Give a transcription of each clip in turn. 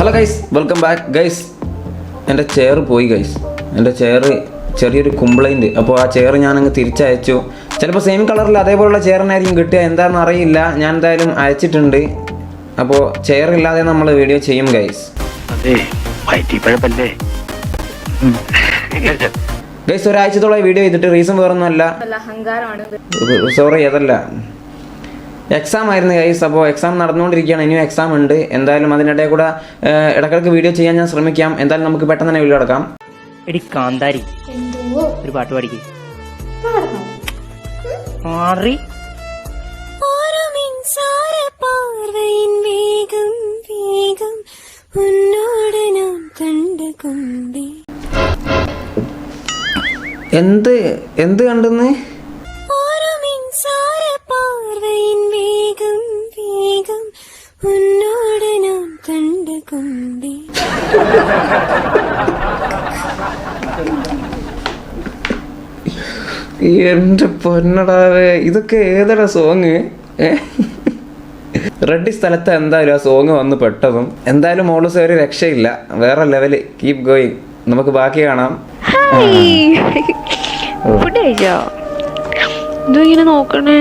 Hello guys, welcome back guys. എൻ്റെ chair പോയി guys. എൻ്റെ ചെയർ ചെറിയൊരു കംപ്ലൈൻറ്റ്. അപ്പോൾ ആ ചെയർ ഞാനങ്ങ് തിരിച്ചയച്ചു. ചിലപ്പോൾ സെയിം കളറിൽ അതേപോലുള്ള ചെയറിനായിരിക്കും കിട്ടുക, എന്താണെന്ന് അറിയില്ല. ഞാൻ എന്തായാലും അയച്ചിട്ടുണ്ട്. അപ്പോൾ ചെയർ ഇല്ലാതെ നമ്മൾ വീഡിയോ ചെയ്യും ഗൈസ്. ഗൈസ്, ഒരാഴ്ചത്തോളം വീഡിയോ ചെയ്തിട്ട് റീസൺ വേറൊന്നുമല്ല, സോറി, അതല്ല, എക്സാം ആയിരുന്നു ഗൈസ്. അപ്പോൾ എക്സാം നടന്നുകൊണ്ടിരിക്കുകയാണ്, ഇനിയും എക്സാം ഉണ്ട്. എന്തായാലും അതിനിടയിൽ കൂടെ ഇടയ്ക്കിടയ്ക്ക് വീഡിയോ ചെയ്യാൻ ഞാൻ ശ്രമിക്കാം. എന്തായാലും നമുക്ക് പെട്ടെന്ന് തന്നെ വീഡിയോ എടുക്കാം. എടി കാന്താരി, ഒരു പാട്ട് പാടിക്ക്. മാറി എന്ത് എന്ത് കണ്ടെന്ന്? എന്റെ പൊന്നടാവേ, ഇതൊക്കെ ഏതടാ സോങ്? റെഡി സ്ഥലത്ത് എന്തായാലും ആ സോങ് വന്ന് പെട്ടതും. എന്തായാലും മോളൂസ് ഒരു രക്ഷയില്ല, വേറെ ലെവല്. കീപ് ഗോയിങ്, നമുക്ക് ബാക്കി കാണാം. നോക്കണേ,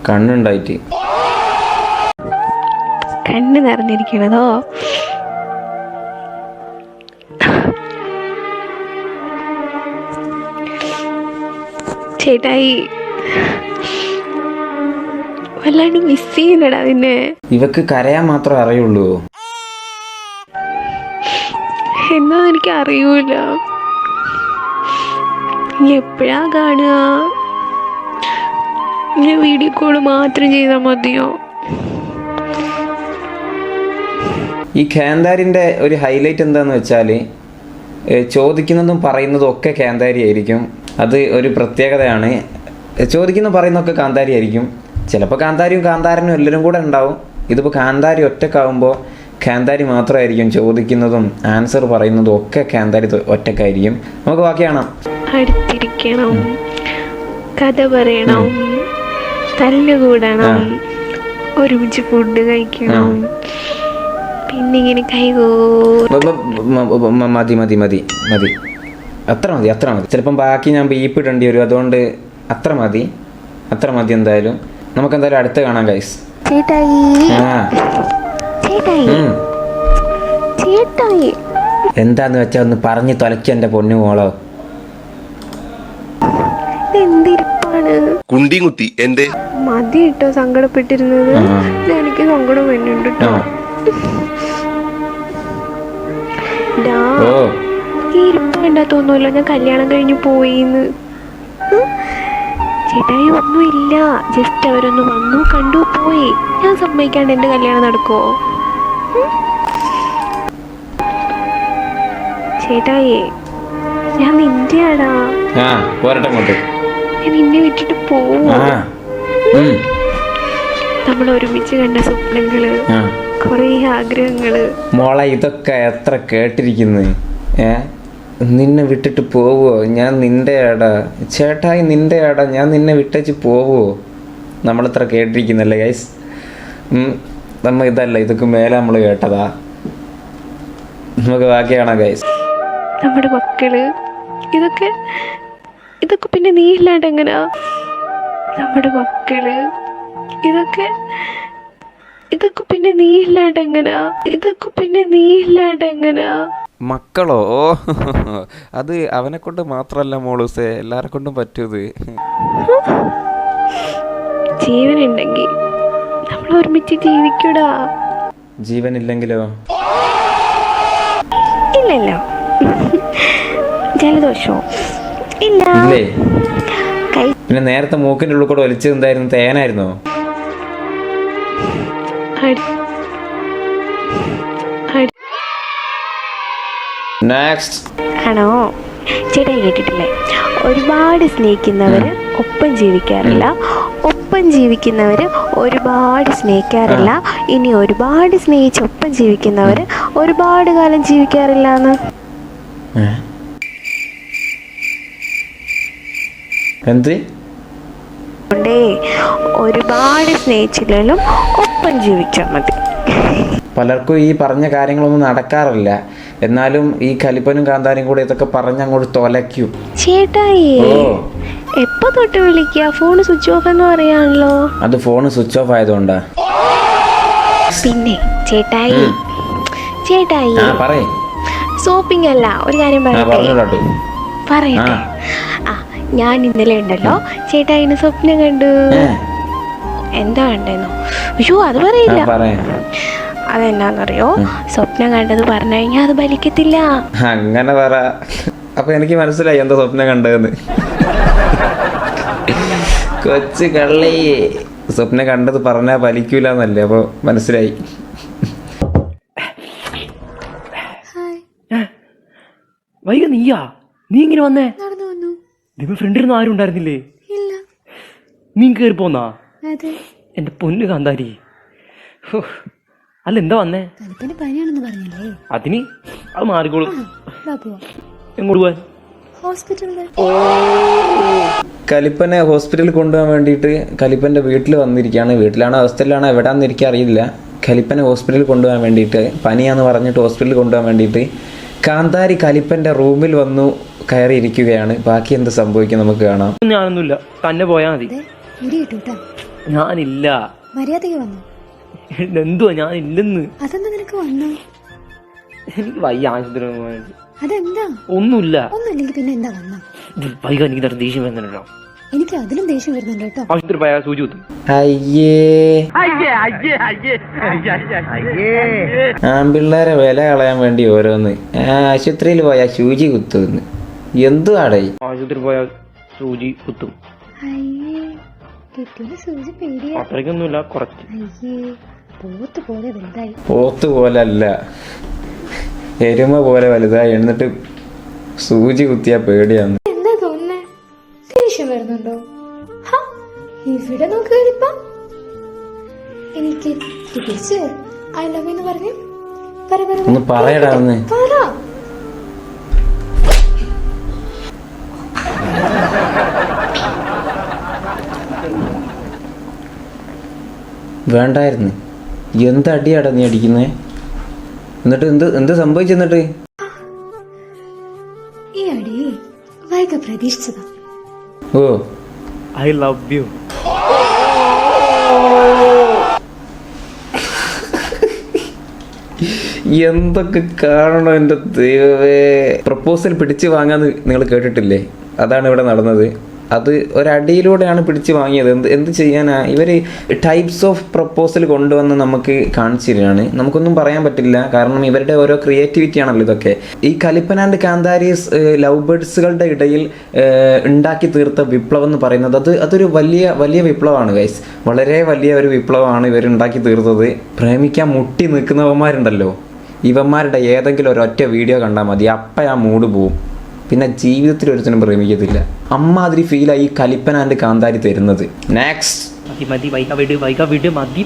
കണ്ണുണ്ടായിട്ട് കണ്ണ് നിറഞ്ഞിരിക്കണതോ? ചേട്ടായി വല്ലാണ്ട് മിസ് ചെയ്യുന്നടാ നിന്നെ. ഇവക്ക് കരയാൻ മാത്രമേ അറിയുള്ളൂ. എന്നാ എനിക്ക് അറിയൂല, എപ്പോഴാ കാണുക? ഞാൻ വീഡിയോ കോള് മാത്രം ചെയ്താൽ മതിയോ? ഈ ഖാന്താരിൻ്റെ ഒരു ഹൈലൈറ്റ് എന്താന്ന് വെച്ചാൽ, ചോദിക്കുന്നതും പറയുന്നതും ഒക്കെ ഖാന്താരി ആയിരിക്കും. അത് ഒരു പ്രത്യേകതയാണ്. ചോദിക്കുന്ന പറയുന്നതൊക്കെ കാന്താരി ആയിരിക്കും. ചിലപ്പോൾ കാന്താരിയും കാന്താരനും എല്ലാവരും കൂടെ ഉണ്ടാവും. ഇതിപ്പോൾ കാന്താരി ഒറ്റക്കാവുമ്പോൾ ഖാന്താരി മാത്രമായിരിക്കും ചോദിക്കുന്നതും ആൻസർ പറയുന്നതും ഒക്കെ ഖാന്താരി ഒറ്റക്കായിരിക്കും. നമുക്ക് ബാക്കി കാണാം. അടുത്തിരിക്കണം, കഥ പറയണം, തല്ലുകൂടണം, ഒരുമിച്ച് ഫുഡ് കഴിക്കണം, പിന്നെ ഇങ്ങനെ മതി മതി മതി മതി, അത്ര മതി, അത്ര മതി. ചിലപ്പം ബാക്കി ഞാൻ ബീപ്പ് ഇടേണ്ടി വരും, അതുകൊണ്ട് അത്ര മതി, അത്ര മതി. എന്തായാലും നമുക്ക് എന്തായാലും അടുത്ത് കാണാം ഗൈസ്. എന്താന്ന് വെച്ചാ ഒന്ന് പറഞ്ഞു തൊലയ്ക്ക് എന്റെ പൊന്നു മോളോ. കുണ്ടികുത്തി എന്റെ മതി കേട്ടോ സങ്കടപ്പെട്ടിരുന്നത്. എനിക്ക് സങ്കടം വരുന്നുണ്ട് കേട്ടോ. ഇരിപ്പ് കണ്ടാ തോന്നുമല്ലോ ഞാൻ കല്യാണം കഴിഞ്ഞ് പോയിന്ന്. ചേട്ടായി ഒന്നുമില്ല, ജസ്റ്റ് അവരൊന്ന് വന്നു, കണ്ടു, പോയി. ഞാൻ സമ്മതിക്കാണ്ട് എന്റെ കല്യാണം നടക്കുവോ? ചേട്ടായി, ഞാൻ നിന്റെ ആടാ. ഞാൻ നിന്നെ വിട്ടിട്ട് പോവോ? നമ്മൾ ഒരുമിച്ച് കണ്ട സ്വപ്നങ്ങള്, കൊറേ ആഗ്രഹങ്ങള്. മോളെ, ഇതൊക്കെ എത്ര കേട്ടിരിക്കുന്നു. നിന്നെ വിട്ടിട്ട് പോവോ? ഞാൻ നിന്റെ ആടാ ചേട്ടായി, നിന്റെ ആടാ, ഞാൻ നിന്നെ വിട്ടേച്ച് പോവോ? നമ്മളെത്ര കേട്ടിരിക്കുന്നല്ലേ ഗൈസ്. നമ്മ ഇതല്ല, ഇതൊക്കെ മേലെ നമ്മൾ കേട്ടതാ. നമുക്ക് ബാക്കിയാണോ ഗൈസ്? നമ്മുടെ മക്കള്, ഇതൊക്കെ ഇതൊക്കെ പിന്നെ നീ ഇല്ലാണ്ട് എങ്ങനാ? നമ്മുടെ മക്കള്, ഇതൊക്കെ ഇതൊക്കെ പിന്നെ നീ ഇല്ലാണ്ട് എങ്ങനാ? ഇതൊക്കെ പിന്നെ നീ ഇല്ലാണ്ട് എങ്ങനാ? മക്കളോ? അത് അവനെ കൊണ്ട് മാത്രല്ല മോളൂസേ, എല്ലാരെ കൊണ്ടും പറ്റൂത്. ജീവനുണ്ടെങ്കിൽ നമ്മൾ ഒരുമിച്ച് ജീവിക്കൂടാ. ജീവനില്ലെങ്കിലോ? ഇല്ലല്ലോ. ജലദോഷോ? ഇല്ലേ. പിന്നെ നേരത്തെ മൂക്കിന്റെ ഉള്ളിൽ കൂടെ വലിച്ചത് എന്തായിരുന്നു? തേനായിരുന്നോ? ആണോ? ചേട്ടാ കേട്ടിട്ടില്ലേ, ഒരുപാട് സ്നേഹിക്കുന്നവര് ഒപ്പം ജീവിക്കാറില്ല, ഒപ്പം ജീവിക്കുന്നവര് ഒരുപാട് സ്നേഹിക്കാറില്ല, ഇനി ഒരുപാട് സ്നേഹിച്ച് ഒപ്പം ജീവിക്കുന്നവര് ഒരുപാട് കാലം ജീവിക്കാറില്ല എന്ന്. എന്ത്? ഒരുപാട് സ്നേഹിച്ചില്ലെങ്കിലും ഒപ്പം ജീവിച്ചാൽ മതി. പലർക്കും ഈ പറഞ്ഞ കാര്യങ്ങളൊന്നും നടക്കാറില്ല. എന്നാലും ഈ കലിപ്പനും കാന്താരിയും കൂടെ ഇതൊക്കെ പറഞ്ഞ് അങ്ങോട്ട് തൊലയ്ക്കും. ചേട്ടായി ഓ, എപ്പോ തൊട്ട് വിളിക്കുക? ഫോൺ സ്വിച്ച് ഓഫ് എന്ന് പറയാണല്ലോ. അത് ഫോണ് സ്വിച്ച് ഓഫ് ആയതുകൊണ്ടാ. പിന്നെ ചേട്ടായി ചേട്ടായി ആ പറയേ. സോപ്പിംഗ് അല്ല, ഒരു കാര്യം പറഞ്ഞോളൂ. പറയട്ടെ. ആ ഞാൻ ഇന്നലെ ഉണ്ടല്ലോ ചേട്ടായിന് സ്വപ്നം കണ്ടു. എന്താ കണ്ടെന്നോ? അയ്യോ അത് പറയില്ല. അതെന്നാന്നറിയോ? സ്വപ്നം കണ്ടത് പറഞ്ഞു കഴിഞ്ഞാൽ അത് ഫലിക്കത്തില്ല. അങ്ങനെ പറ. അപ്പൊ എനിക്ക് മനസ്സിലായി എന്താ സ്വപ്നം കണ്ടതെന്ന്. കൊച്ചു കള്ളി, സ്വപ്നം കണ്ടത് പറഞ്ഞാ ഫലിക്കൂല എന്നല്ലേ? അപ്പൊ മനസ്സിലായി. വൈക നീയാ? നീ ഇങ്ങനെ വന്നേ? നിന്റെ ഫ്രണ്ടിരുന്ന് ആരും ഉണ്ടായിരുന്നില്ലേ? നീ കേറി പോന്നാ? എന്റെ പൊന്നു കാന്താരി. അല്ല എന്താ വന്നേ? അതിന് അത് മാറിക്കോളും. എങ്ങോട്ട് പോവാൻ? കലിപ്പനെ ഹോസ്പിറ്റലിൽ കൊണ്ടുപോകാൻ വേണ്ടിയിട്ട് കലിപ്പന്റെ വീട്ടിൽ വന്നിരിക്കുകയാണ്. വീട്ടിലാണോ ഹോസ്റ്റലിലാണോ എവിടെയാണെന്ന് എനിക്കറിയില്ല. കലിപ്പനെ ഹോസ്പിറ്റലിൽ കൊണ്ടുപോകാൻ വേണ്ടിയിട്ട്, പനിയാന്ന് പറഞ്ഞിട്ട് ഹോസ്പിറ്റലിൽ കൊണ്ടുപോകാൻ വേണ്ടിയിട്ട് കാന്താരി കലിപ്പന്റെ റൂമിൽ വന്നു കയറിയിരിക്കുകയാണ്. ബാക്കി എന്ത് സംഭവിക്കും നമുക്ക് കാണാം. ഞാനൊന്നുമില്ല, തന്നെ പോയാ മതി. ഞാനില്ല. എന്തുവാ ഞാനില്ലെന്ന്? എനിക്ക് വയ്യ ആശുപത്രി. ഒന്നുമില്ല. വൈകാൻ എനിക്ക് ദേഷ്യം വരുന്നുണ്ടോ? എനിക്ക് അതിലും ദേഷ്യം വരുന്നുണ്ട് കേട്ടോ. ആശുപത്രി പോയാൽ സൂചി കുത്തും. ആൺപിള്ളേരെ വില കളയാൻ വേണ്ടി ഓരോന്ന്. ആശുപത്രിയിൽ പോയാൽ സൂചി കുത്തുന്ന് എന്തുവാടേ? ആശുപത്രി പോയാൽ സൂചി കുത്തും. സൂചി പേടിയാ. അത്രയ്ക്കൊന്നുമില്ല, കുറച്ച്. പോത്ത് പോലെ വലുതായി. പോത്ത് പോലല്ല, എരുമ പോലെ വലുതായി. എന്നിട്ട് സൂചി കുത്തിയാ പേടിയാന്ന്. എന്താ തോന്നുന്നേ? ദേഷ്യം വരുന്നുണ്ടോ? ഇവിടെ നോക്ക് ഇപ്പം. എനിക്ക് തിരിച്ച് ഐ ലവ് എന്ന് പറഞ്ഞു. ഒന്ന് പറയടാ ഒന്ന്. വേണ്ടായിരുന്നു. എന്ത് അടിയാടാ നീ അടിക്കുന്നേ? എന്നിട്ട് എന്ത് സംഭവിച്ചെന്നിട്ട്? ഈ അടി വൈക പ്രതീക്ഷിച്ചതാ. ഓ, ഐ ലവ് യു. എന്തൊക്കെ കാണണം എൻ്റെ ദൈവമേ. പ്രപ്പോസൽ പിടിച്ചു വാങ്ങാന്ന് നിങ്ങൾ കേട്ടിട്ടില്ലേ? അതാണ് ഇവിടെ നടന്നത്. അത് ഒരടിയിലൂടെയാണ് പിടിച്ചു വാങ്ങിയത്. എന്ത് ചെയ്യാനാ? ഇവർ ടൈപ്സ് ഓഫ് പ്രപ്പോസൽ കൊണ്ടുവന്ന് നമുക്ക് കാണിച്ചിരുകയാണ്. നമുക്കൊന്നും പറയാൻ പറ്റില്ല, കാരണം ഇവരുടെ ഓരോ ക്രിയേറ്റിവിറ്റി ആണല്ലോ ഇതൊക്കെ. ഈ കലിപ്പൻ ആൻഡ് കാന്താരീസ് ലവ് ബേർഡ്സുകളുടെ ഇടയിൽ ഉണ്ടാക്കി തീർത്ത വിപ്ലവം എന്ന് പറയുന്നത് അതൊരു വലിയ വിപ്ലവമാണ് ഗൈസ്. വളരെ വലിയ ഒരു വിപ്ലവമാണ് ഇവർ ഉണ്ടാക്കി തീർത്തത്. പ്രേമിക്കാൻ മുട്ടി നിൽക്കുന്നവന്മാരുണ്ടല്ലോ, ഇവന്മാരുടെ ഏതെങ്കിലും ഒരൊറ്റ വീഡിയോ കണ്ടാൽ മതി, അപ്പം ആ മൂഡ് പോവും. പിന്നെ ജീവിതത്തിൽ ഒരുത്തനും പ്രേമിക്കത്തില്ല. അമ്മാതിരി ഫീലായി ഈ കലിപ്പൻ ആൻഡ് കാന്താരി തരുന്നത്. നെക്സ്റ്റ് മതി വൈക വിട് മതി.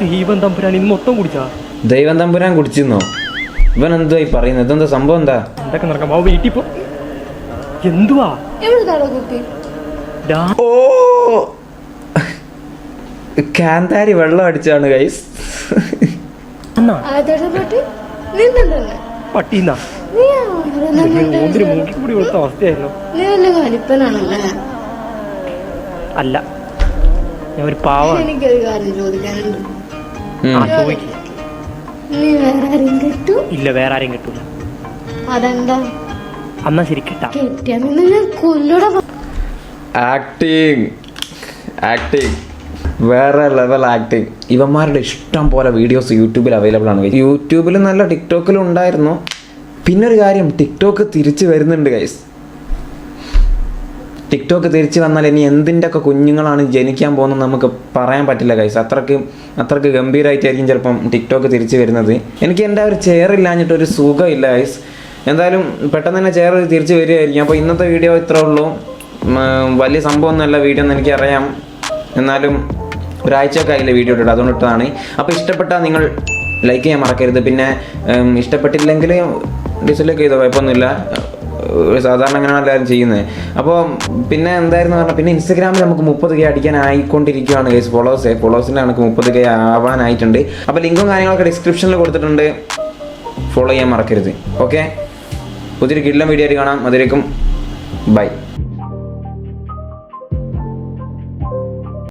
ദൈവം തമ്പുരാൻ ഇന്ന് മൊത്തം കുടിച്ചാ? ദൈവം തമ്പുരാൻ കുടിച്ചിരുന്നോ? ഇവൻ എന്തോ ഈ പറയുന്നത്? ഇതെന്താ സംഭവം? എന്താ എന്തൊക്കെ നടക്കാം? വീട്ടിൽ പോ. എന്തുവാ? ഓ, കാന്താരി വെള്ളം അടിച്ചാണ് ഗൈസ്. പട്ടീന്നാ മൂക്കിക്കൂടി കൊടുത്ത അവസ്ഥയായിരുന്നു. അല്ല, ഞാൻ ഒരു പാവം. എനിക്കൊരു കാര്യം ചോദിക്കാനുണ്ട്. ഇല്ല, വേറെ ആരെയും കിട്ടൂല. അതെന്താ? എന്നാ ശരി കേട്ടാ. കെട്ടിയാന്ന് ഞാൻ കൊല്ലൂടെ. ആക്ടിങ് വേറെ ലെവൽ ആക്ടിങ്. ഇവന്മാരുടെ ഇഷ്ടം പോലെ വീഡിയോസ് യൂട്യൂബിൽ അവൈലബിൾ ആണ്. യൂട്യൂബിലും നല്ല ടിക്ടോക്കിലും ഉണ്ടായിരുന്നു. പിന്നെ ഒരു കാര്യം, ടിക്ടോക്ക് തിരിച്ചു വരുന്നുണ്ട് ഗൈസ്. ടിക്ടോക്ക് തിരിച്ചു വന്നാൽ ഇനി എന്തിൻ്റെ ഒക്കെ കുഞ്ഞുങ്ങളാണ് ജനിക്കാൻ പോകുന്നത് നമുക്ക് പറയാൻ പറ്റില്ല ഗൈസ്. അത്രക്ക് ഗംഭീരമായിട്ടായിരിക്കും ചിലപ്പം ടിക്ടോക്ക് തിരിച്ചു വരുന്നത്. എനിക്ക് എൻ്റെ ഒരു ചെയർ ഇല്ലാഞ്ഞിട്ടൊരു സുഖമില്ല ഗൈസ്. എന്തായാലും പെട്ടെന്ന് തന്നെ ചെയർ തിരിച്ചു വരികയായിരിക്കും. അപ്പോൾ ഇന്നത്തെ വീഡിയോ ഇത്രേ ഉള്ളൂ. വലിയ സംഭവമൊന്നുമല്ല വീഡിയോ എന്ന് എനിക്കറിയാം, എന്നാലും ഒരാഴ്ചയൊക്കെ ആയില്ലേ വീഡിയോ ഇട്ടിട്ട്, അതുകൊണ്ട് ഇട്ടതാണ്. അപ്പോൾ ഇഷ്ടപ്പെട്ടാൽ നിങ്ങൾ ലൈക്ക് ചെയ്യാൻ മറക്കരുത്. പിന്നെ ഇഷ്ടപ്പെട്ടില്ലെങ്കിൽ ഡിസ്ലൈക്ക് ചെയ്തോ, കുഴപ്പമൊന്നുമില്ല. സാധാരണ അങ്ങനെയാണ് എല്ലാവരും ചെയ്യുന്നത്. അപ്പോൾ പിന്നെ എന്തായിരുന്നു പറഞ്ഞാൽ പിന്നെ ഇൻസ്റ്റഗ്രാമിൽ നമുക്ക് 30K അടിക്കാൻ ആയിക്കൊണ്ടിരിക്കുകയാണ് ഗൈസ്. ഫോളോവേഴ്സിൻ്റെ കണക്ക് 30K ആവാനായിട്ടുണ്ട്. അപ്പോൾ ലിങ്കും കാര്യങ്ങളൊക്കെ ഡിസ്ക്രിപ്ഷനിൽ കൊടുത്തിട്ടുണ്ട്, ഫോളോ ചെയ്യാൻ മറക്കരുത്. ഓക്കെ, പുതിയൊരു കിടിലൻ വീഡിയോ ആയിട്ട് കാണാം. അതിലേക്കും ബൈ.